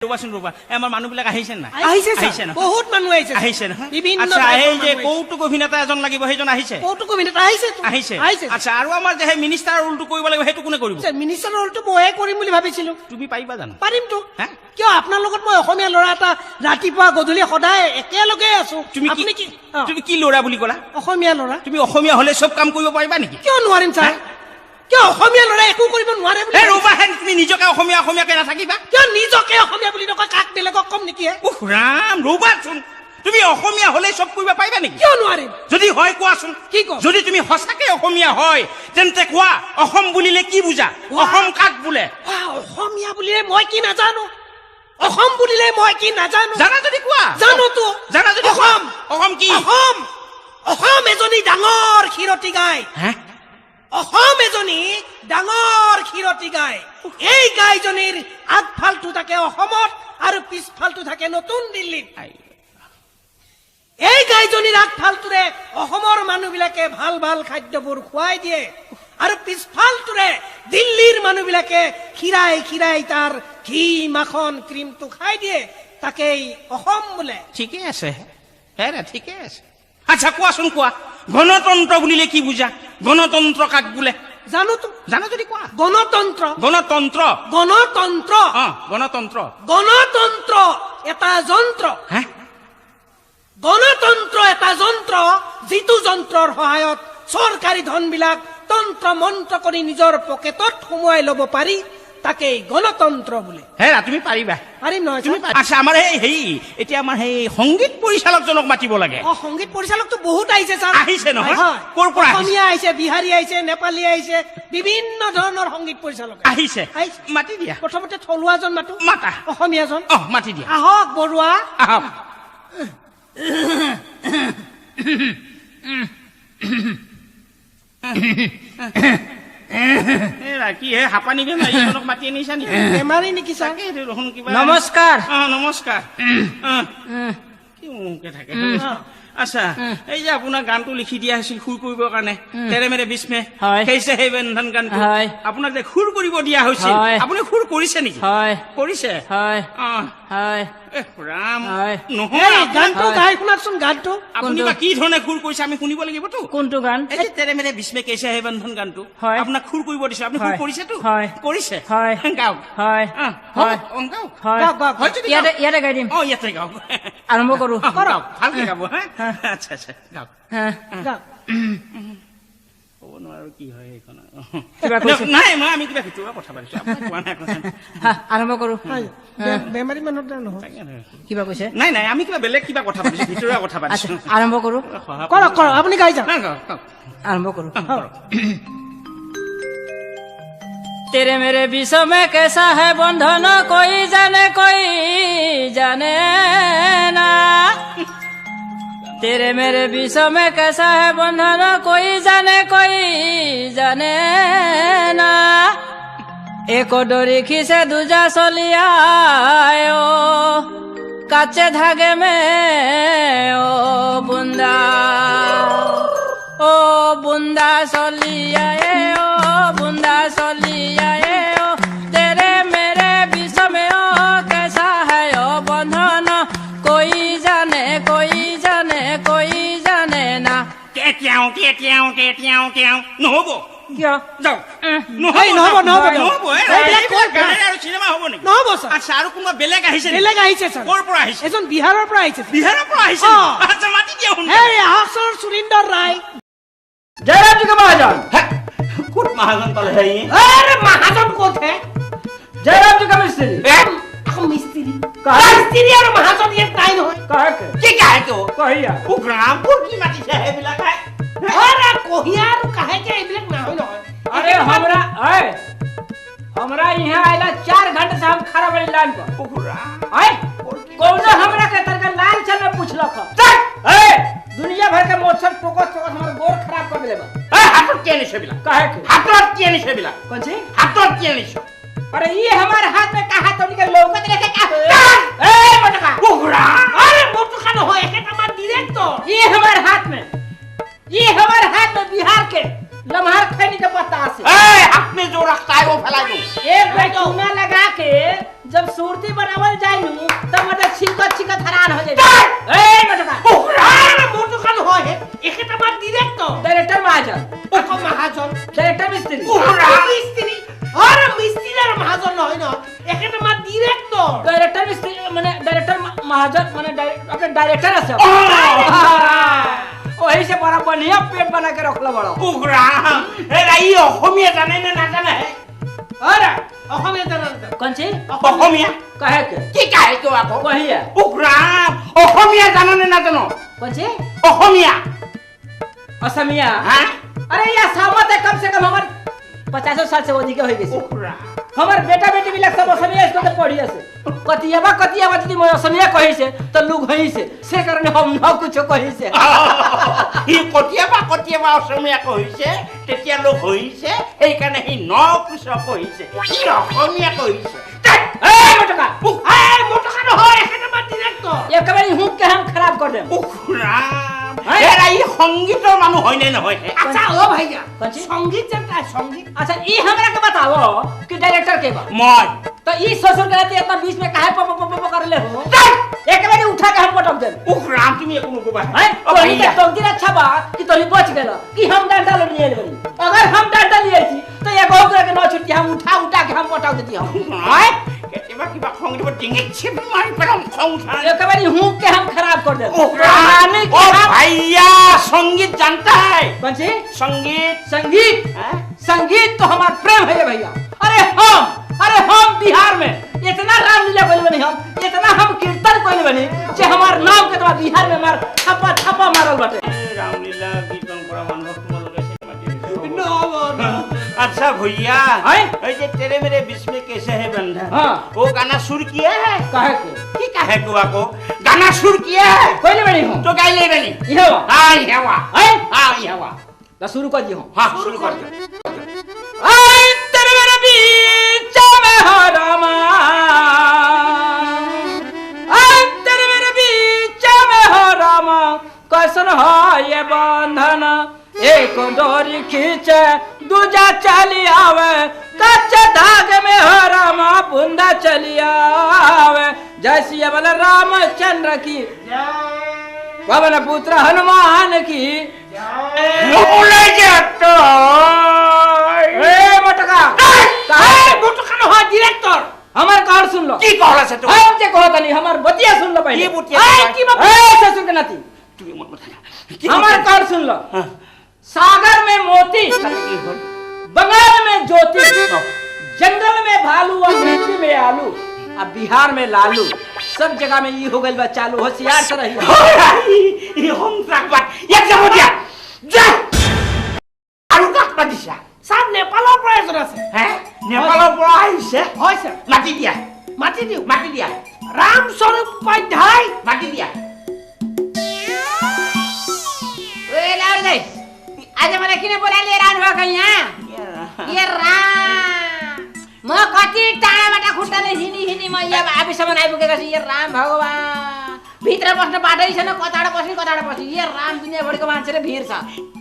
ৰবাচোন ৰবা আমাৰ মানুহবিলাক আহিছে না আহিছে না বহুত মানুহ আহিছে না বিভিন্ন আচ্ছা এই যে কৌতুক অভিনেতা এজন লাগিব সেইজন আহিছে কৌতুক অভিনেতা আহিছে আচ্ছা আৰু আমাৰ যে মিনিষ্টাৰ ৰোলটো কৰিব লাগিব সেইটো কোনে কৰিব মিনিষ্টাৰ ৰোলটো ময়ে কৰিম বুলি ভাবিছিলো তুমি পাৰিবা জানো পাৰিমতো কিয় আপোনাৰ লগত মই অসমীয়া ল'ৰা এটা ৰাতিপুৱা গধূলি সদায় একেলগে আছো তুমি কি ল'ৰা বুলি ক'লা অসমীয়া ল'ৰা তুমি অসমীয়া হ'লে সব কাম কৰিব পাৰিবা নেকি কিয় নোৱাৰিম ছাৰ কিয় অসমীয়া ল'ৰা একো কৰিব নোৱাৰে এই ৰবা হেন তুমি নিজকে অসমীয়াকে নাথাকিবা কিয় নিজকে অসমীয়া বুলি নকয় কাক বেলেগক কম নেকি উহ ৰাম ৰবাচোন তুমি অসমীয়া হ'লে সব কৰিব পাৰিবা নেকি কিয় নোৱাৰিম যদি হয় কোৱাচোন কি কম যদি তুমি সঁচাকে অসমীয়া হয় তেন্তে কোৱা অসম বুলিলে কি বুজা অসম কাক বোলে অসমীয়া বুলিলে মই কি নাজানো অসম বুলিলে মই কি নাজানো জানা যদি কোৱা জানোতো জানা যদি অসম কি অসম এজনী ডাঙৰ ক্ষীৰতী গাই অসম এজনী ডাঙৰ ক্ষীৰতী গাই এই গাইজনীৰ আগফালটো থাকে অসমত আৰু পিছফালটো থাকে নতুন দিল্লীত এই গাইজনীৰ আগফালটোৰে অসমৰ মানুহবিলাকে ভাল ভাল খাদ্যবোৰ খুৱাই দিয়ে আৰু পিছফালটোৰে দিল্লীৰ মানুহবিলাকে খিৰাই তাৰ ঘি মাখন ক্ৰীমটো খাই দিয়ে তাকেই অসম বোলে ঠিকে আছে ঠিকে আছে আচ্ছা কোৱাচোন কোৱা গণতন্ত্ৰ বুলিলে কি বুজা গণতন্ত্ৰ কাক বোলে জানো যদি কোৱা গণতন্ত্ৰ এটা যন্ত্ৰ গণতন্ত্ৰ এটা যন্ত্ৰ যিটো যন্ত্ৰৰ সহায়ত চৰকাৰী ধনবিলাক তন্ত্ৰ মন্ত্ৰ কৰি নিজৰ পকেটত সোমোৱাই ল'ব পাৰি তাকেই গণতন্ত্ৰ বোলে তুমি পাৰিবা পাৰিম নহয় আচ্ছা আমাৰ এতিয়া আমাৰ সংগীত পৰিচালকজনক মাতিব লাগে সংগীত পৰিচালকটো বহুত আহিছে ছাৰ আহিছে নহয় ক'ৰ পৰা অসমীয়া আহিছে বিহাৰী আহিছে নেপালী আহিছে বিভিন্ন ধৰণৰ সংগীত পৰিচালক আহিছে মাতি দিয়া প্ৰথমতে থলুৱাজন মাতো মাতা অসমীয়াজন মাতি দিয়া আহক বৰুৱা আহক কি হে হাঁপানি বেমাৰীজনক মাতি আনিছা নেকি বেমাৰী নেকি ছাৰ নমস্কাৰ নমস্কাৰ কি মুখে থাকে আচ্ছা এই যে আপোনাৰ গানটো লিখি দিয়া হৈছিল সুৰ কৰিবৰ কাৰণে তেৰে মেৰে বিস্মে সেইছে সেই বেন্ধন গানটো আপোনাক যে সুৰ কৰিব দিয়া হৈছিল আপুনি সুৰ কৰিছে নেকি কৰিছে ৰাম নহয় গানটো গাই শুনাকচোন গানটো আপুনি বা কি ধৰণে সুৰ কৰিছে আমি শুনিব লাগিবতো কোনটো গান এই তেৰে মেৰে বিস্মে কৈছে সেই বন্ধন গানটো আপোনাক সুৰ কৰিব দিছে আপুনি সুৰ কৰিছেতো কৰিছে গাওক ইয়াতে গাই দিম ইয়াতে গাওক আৰম্ভ কৰো ভালকে গাব আচ্ছা আচ্ছা গাওক ক'ব নোৱাৰো কি হয় এইখন নাই আমি কিবা ভিতৰুৱা কথা পাতিছো আৰম্ভ কৰো বেমাৰী মানুহ নহয় কিবা কৈছে নাই আমি কিবা বেলেগ কিবা কথা পাতিছো ভিতৰুৱা কথা পাতিছো আৰম্ভ কৰো কৰক আপুনি গাই যাওক আৰম্ভ কৰো तेरे मेरे विषय में कैसा है बंधन कोई जाने ना तेरे मेरे विषय में कैसा है बंधन कोई जाने ना एक डोरी खींचे दूजा सोलिया काचे धागे में ओ बुंदा सोलिया बुंदा सोलिया तेरे मेरे विषय में कैसा है बंधन कोई जाने ना নহব কিয় যাও নহব আচ্ছা আৰু কোনোবা বেলেগ আহিছে ছাৰ ক'ৰ পৰা আহিছে এজন বিহাৰৰ পৰা আহিছে আচ্ছা মাতি দিয়া আহক ছাৰ সুৰিন্দৰ ৰায় जयराम जी का महाजन कुछ महाजन पल है ये अरे महाजन कौन है जयराम जी का मिस्त्री मिस्त्री और महाजन ये टाइम हो कहे के हो कहिया ओ ग्रामपुर की माटी से है बिला का अरे कोहियार कहे के इबले ना हो अरे हमरा यहां आइला 4 घंटे से हम खड़ा बड़ी लाइन पर ओकरा कौन हमरा के तरका लाल चल में पूछलक दुनिया भर के मोछर टोकस हमर गोर खराब कर देले हाथों के नहीं छबिला काहे के कौन से हाथों के नहीं अरे ये हमारे हाथ में का हाथ निकल लौकत रहे का मोटका ओकरा अरे मोटका न हो एक हमार डायरेक्टर ये हमारे हाथ में बिहार के लम्हार खैनी के पत्ता से हाथ में जो रखता है वो फैला दो एक चूना लगा के जब सूरती बनावल जाए नु त मते छिकत हरान हो जाए ए मटका আরে মোটকা নহয় একেটা মার ডিরেক্টর डायरेक्टर महाजन আকৌ মহাজন डायरेक्टर मिस्त्री মিস্ত্রি আরে মিস্ত্রির মহাজন নহয় না একেটা মার ডিরেক্টর डायरेक्टर मिस्त्री माने डायरेक्टर महाजन माने अपने डायरेक्टर আছে वही से बड़ा बढ़िया पेट बना के रखला बड़ा উগ্ৰাম এই অসমীয়া জানে নে নাজানে আরে অসমীয়া জানান कौन सी অসমীয়া कहे के কি কাহে তো আকৌ वही है উগ্ৰাম অসমীয়া জানে নে নাজানো कौन सी অসমীয়া असमिया হ্যাঁ अरे ये सामत है कम से कम हमार 50 साल से अधिक हो गई উগ্ৰাম हमार बेटा बेटी भी सब असमिया स्कूल से पढ़ी से कतियाबा यदि मैं असमिया कही से तो लोग हई से कारण हम न कुछ कही से সি কতিয়াবা অসমীয়া কহিছে তেতিয়া লোক হৈছে সেইকাৰণে সি ন কুছ কহিছে সি অসমীয়া কহিছে ए मोटका এই মোটকা নহয় একেটা মার ডিরেক্টর एक बारी हुक के हम खराब कर दे উগ্ৰাম এৰা ই সংগীতৰ মানুহ হয় নে নহয় আচ্ছা ও ভাইয়া कौन सी সঙ্গীত জানতা সঙ্গীত अच्छा ई हमरा के बताओ कि डायरेक्टर के बा মই तो ई ससुर कहते इतना बीच में काहे पप कर ले हो एक बारी उठा के हम पटक दे উগ্ৰাম তুমি একো নকবা हैं तोनी के तकदीर अच्छा बा कि तोनी बच गेला कि हम डांटा ले लिए बनी अगर हम डांटा लिए थी तो ये गौ के न छुट्टी हम उठा के हम पटक देती हम हैं কেতিয়াবা কিবা খং দিব টিঙে চিপ মাৰি পেলাম খং উঠা एक बारी हुक के हम खराब कर दे उग्राम ओ भैया संगीत जानता है कौन सी संगीत संगीत हैं? संगीत तो हमारा प्रेम है भैया अरे हम बिहार में इतना रामलीला बोले बनी हम इतना हम कीर्तन कोइले बनी जे हमार नाम के तो बिहार में मार छापा मारल बाटे रामलीला कीर्तन करा मानव तुम्हारे না अच्छा भैया हैं? ये जे तेरे मेरे बीच में कैसे है बंधन हाँ। वो गाना सुर किया है काहे के की काहे को गाना सुर किया है कोइले बनी हम तो गाई ले बनी इहे बा हाँ ये हुआ हैं हाँ ये हुआ तो शुरू कर दी हम हाँ शुरू कर दो आई तेरे मेरे बीच में हो रामा आई तेरे मेरे बीच में हो रामा कैसन हो ये बंधन एक डोरी खींचे दूजा चली आवे कच्चे धागे में हो रामा बुंदा चली आवे जैसी बल रामचंद्र की पवन पुत्र हनुमान की बोले जाता ए मटका এই মোটকা নহয় ডিরেক্টর हमार कार सुन लो की कहला से तो हम जे कहत नहीं हमार बतिया सुन लो पहले ये बतिया ए सुन। की बात ए ससुर के नाती तू मत बता हमार कार सुन लो हाँ। सागर में मोती की हो बंगाल में ज्योति जंगल में भालू और मिट्टी में आलू अब बिहार में लालू सब जगह में ये हो गइल बा चालू होशियार से रही ये हम तक बात एक जगह दिया जा आलू काट पा दिशा সব নেপালৰ পৰা এজন আছে हैं नेपाলৰ পৰা আহিছে হয় স্যার মাটি দিয়া মাতি দিও মাটি দিয়া রামস্বরূপ উপাধ্যায় মাটি দিয়া ए लाओ दे आज मला किने बोलाले रान हो कहिया ये राम म कति टाढाबाट खुट्टाले हिनी म यहाँ आफिसम्म आइपुगेको छु ये राम भगवान भित्र बस्न बाटै छैन कताबाट बस्ने ये राम दुनियाँभरिको मान्छेले भिड छ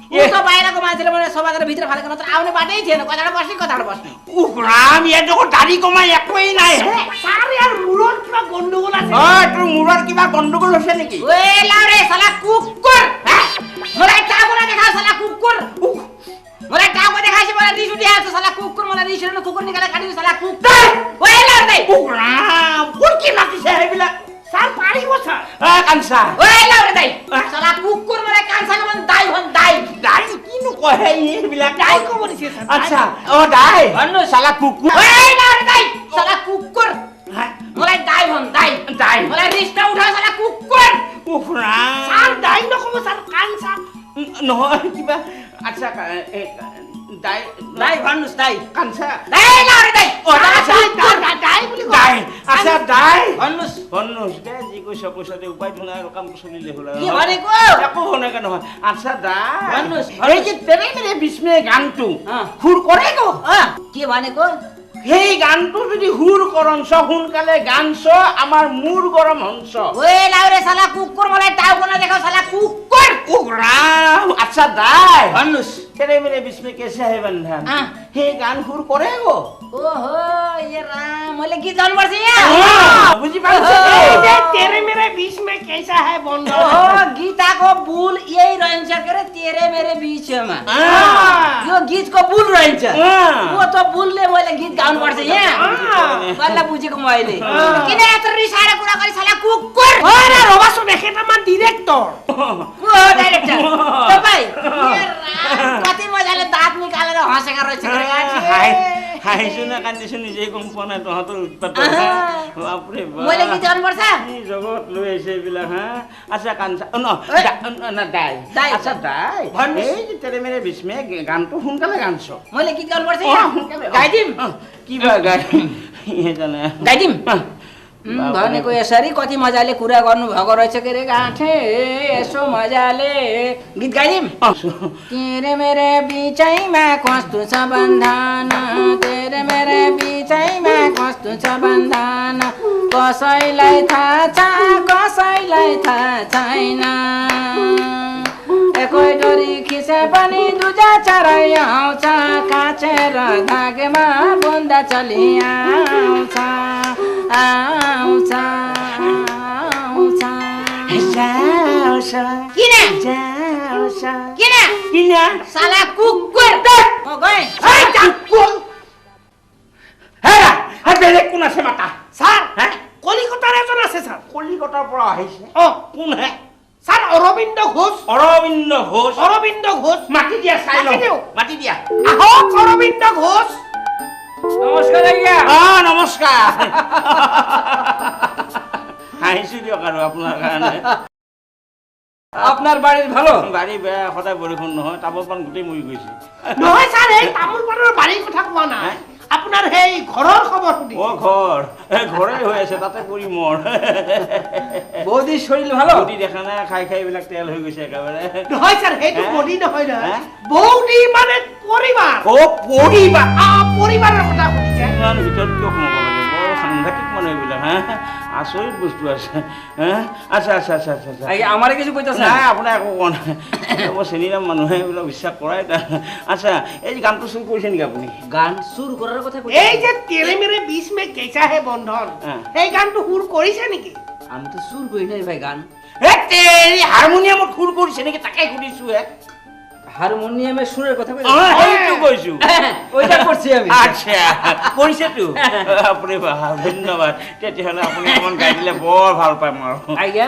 उ त बाहिरको मान्छेले भने सभातिर भित्र फालेको नत्र आउने बाटै थिएन कताबाट बस्ने उग्राम ये देखो दाढ़ी कमा একোই নাই হে স্যার ইয়ার মূৰত কিবা গন্ডগোল আছে ও তোৰ মূৰৰ কিবা গণ্ডগোল হৈছে নেকি ओए लाउरे साला कुकुर मलाई टाउको देखा साला कुकुर मलाई टाउको देखाएपछि मलाई रिस उठिहाल्छ साला कुकुर मलाई रिस उठ्नु कुकुर निकालेर काटिदिनु साला कुकुर ओए लाउरे उग्राम কোন কি মাতিছে এইবিলাক স্যার পারিব স্যার কাঞ্চা ओए लाउरे दाइ साला कुकुर मलाई कान्छाको मन दाइ দাই কিনো কহে এইবিলাক দাই কব দিছে স্যার আচ্ছা ও দাই भन्नु শালা কুকুর ओए लाउरे दाइ साला कुकुर হ্যাঁ, मलाई दाइ भन दाइ দাই मलाई रिस नउठाउ साला कुकुर উগ্রাম স্যার দাই নকব স্যার কান স্যার নহয় কিবা আচ্ছা দাই दाइ भन्नुस् दाइ কাঞ্চা दाइ लाउरे दाइ ও আচ্ছা দাই বুলি কয় দাই আচ্ছা দাই भन्नुस् भन्नुहोस् দে যি কৈছ পইচা দে উপায় ধুনা আৰু কামটো চলিলে হ'ল के भनेको একো হনেকে নহয় আচ্ছা দাই भन्नुहोस् এই যে তেৰে মেৰে বিস্মে গানটো হ্যাঁ। সুৰ কৰে গো के भनेको সেই গানটো যদি সুৰ কৰঞ্চ সোনকালে গানছ আমাৰ মূৰ গৰম হঞ্চ ओए लाउरे साला कुकुर मलाई टाउको नदेखाउ साला कुकुर উগ্রাম আচ্ছা দাই भन्नुस् তেরে মেরে বিস্মে কেসে হে বন্ধন হে গান সুর করে গো ওহো ইয়ে রাম বলে গীত গান পড়ছে বুঝি পারছো এই যে তেরে মেরে बीच में कैसा है बंधन ओ गीता को भूल यही रहन्छ करे तेरे मेरे बीच में यो गीत को भूल रहन्छ वो तो भूलले मैले गीत गाउनु पर्छ यहाँ बल्ल बुझेको मैले किन यत्रो रिसाएर कुरा गरी साला कुकुर अरे रोबासो देखेटा मा डाइरेक्टर को डाइरेक्टर तपाई कति मजाले दाँत निकालेर हँसेका रहेछ हाय हाय सुना कान्दी सुनि जे कम पना त हतो उत्पत्त बाप रे बाप मैले गीत गाउनु पर्छ जगत लुएसे बिला हा अच्छा कान्छ न दाई अच्छा दाई এই যে তেরে মেরে বিস্মে গানটো শুনকালে গানছো मैले गीत गाउनु पर्छ यहाँ गाइदिम কি বা গাই हे जाने गाइदिम भनेको यसरी कति मजाले कुरा गर्नु भएको रहेछ के रे गाँठे यसो मजाले गीत गाइदिम तेरे मेरे बिचैमा कस्तो छ बन्धन तेरे मेरे बिचैमा कस्तो छ बन्धन कसैलाई थाहा छ कसैलाई थाहा छैन एकै डोरी खिचे पनि दुजा चराइ आउँछ काचेर धागेमा बुन्दा चली आउँछ आउँछ आउँछ किन किन किन साला कुकुर म गएँ হ্যাঁ আর বেলেগ কোন আছে মাতা স্যার হ্যাঁ কলিকতার একজন আছে স্যার কলিকতার পৰা আহিছে ও কোন হে স্যার অরবিন্দ ঘোষ অরবিন্দ ঘোষ মাটি দিয়া চাই মাটি দিও। লও মাটি দিয়া আহক অরবিন্দ ঘোষ নমস্কাৰ আজ্ঞা নমস্কাৰ হাঁহিছো দিয়ক আৰু আপোনাৰ কাৰণে আপনাৰ বাড়িৰ ভালো বাৰী বেয়া সদায় বৰষুণ নহয় তামোল পাণ গোটেই মৰি গৈছে নহয় স্যাৰ এই তামোল পানৰ বাড়িৰ কথা কোৱা নাই আপোনাৰ সেই ঘৰৰ খবৰ সুধি ও ঘৰ ঘৰে হৈ আছে তাতে পৰি মৰ বৌদির শরীর ভালো বডি দেখা নাই খাই খাই এইবিলাক তেল হৈ গৈছে একেবাৰে নহয় স্যাৰ সেইটো হ্যাঁ? বডি নহয় না হ্যাঁ? বৌদি মানে পৰিবাৰ ও পৰিবা পৰিবাৰৰ কথা সুধিছে ইমান ভিতৰত কিয় সোমাব লাগে বৰ সাংঘাতিক মানুহ এইবিলাক হা আচৰিত বস্তু আছে হা আচ্ছা আচ্ছা আচ্ছা আচ্ছা আগে আমাৰে কিছু কইতাছ নাই আপোনাৰ একো কোৱা নাই মই চেনিৰাম মানুহে এইবিলাক বিশ্বাস কৰাই আচ্ছা এই যে গানটো চুৰ কৰিছে নেকি আপুনি গান সুৰ কৰাৰ কথা কই এই যে তেৰে মেৰে बीच में कैसा है बंधन হ্যাঁ। এই গানটো সুৰ কৰিছে নেকি আমি তো সুৰ কৰি নাই ভাই গান এ তেৰি হাৰমনিয়ামত সুৰ কৰিছে নেকি তাকে সুধিছো হে হাৰমোনিয়ামে সুৰেৰ কথা কই সেইটো কৈছো ওইটা কৰছি আমি আচ্ছা কৰিছেতো আপুনি ধন্যবাদ তেতিয়াহ'লে আপুনি অকণমান গাই দিলে বৰ ভাল পাম আৰু আজ্ঞা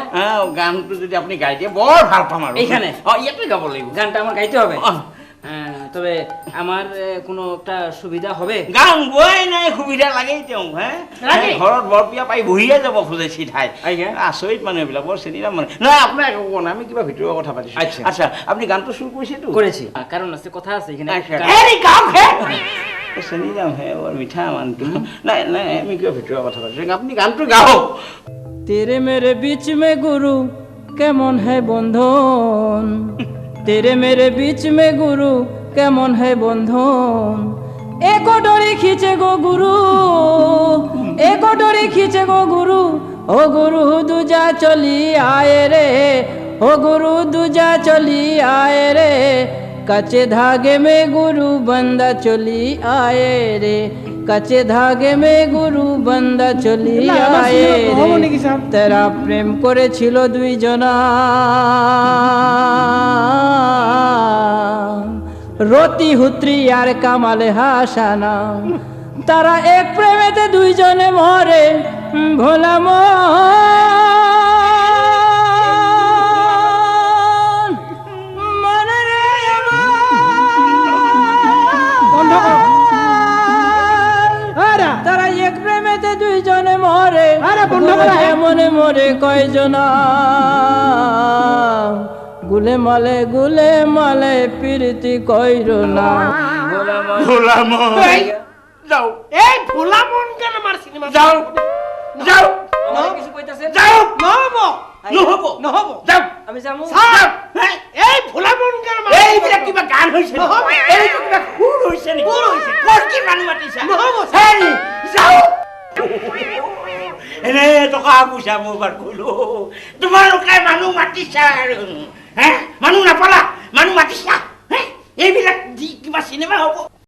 গানটো যদি আপুনি গাই দিয়ে বৰ ভাল পাম আৰু এইখানে? ইয়াতে গাব লাগিব গানটা আমার গাইতে হবে অহ। তবে আমার কোনো একটা সুবিধা হবে গান গোৱাই নাই সুবিধা লাগেই তেওঁ হে লাগে। ঘৰত বৰপিয়া পাই বহিয়ে যাব খোজে চিধাই আজ্ঞা। আচৰিত মানুহ এইবিলাক বৰ চেনিৰাম মানুহ নাই আপোনাৰ একো কোৱা নাই আমি কিবা ভিতৰুৱা কথা পাতিছো আচ্ছা। আচ্ছা আপুনি গানটো চুৰ কৰিছেতো কৰেছি কাৰণ আছে কথা আছে এখানে আচ্ছা। এই গাও হে চেনিৰাম হে বৰ মিঠা মানুহটো নাই নাই আমি কিবা ভিতৰুৱা কথা পাতিছো আপুনি গানটো গাওক तेरे मेरे बीच में गुरु केमन है बंधन तेरे मेरे बीच में गुरु केमन है बंधन एक डोरी खींचे गो गुरु एक डोरी खींचे गो गुरु ओ गुरु दूजा चली आए रे ओ गुरु दूजा चली आए रे कच्चे धागे में गुरु बंदा चली आए रे कच्चे धागे में गुरु बंदा चली आए रे तेरा प्रेम করেছিল দুইজনা রতি হুত্রি আর কামালে হাসানা তারা এক প্রেমেতে দুইজনে মরে ভোলা মন রে বন্ধ কর তারা এক প্রেমেতে দুইজনে মরে মনে মরে কয়জনা গুলে মালে প্রীতি কইর না গোলাম যাও এই ভোলা মন কেন আমার সিনেমা যাও যাও আমারে কিছু কইতাছেন যাও নহব নহব নহব যাও আমি যামু স্যার এই ভোলা মন কেন এইবিলাক কিবা গান হৈছে নহব। এই কিবা সুৰ হৈছে নেকি সুৰ হৈছে। ক'ৰ কি মানুহ মাতিছা নহব, হেৰি যাও এনে টকা পইচা মোৰ বাৰ কলো তোমালোকে মানুহ মাতিছা আৰু হে মানুহ নাপালা মানুহ মাতিছা হে এইবিলাক দি কিবা চিনেমা হ'ব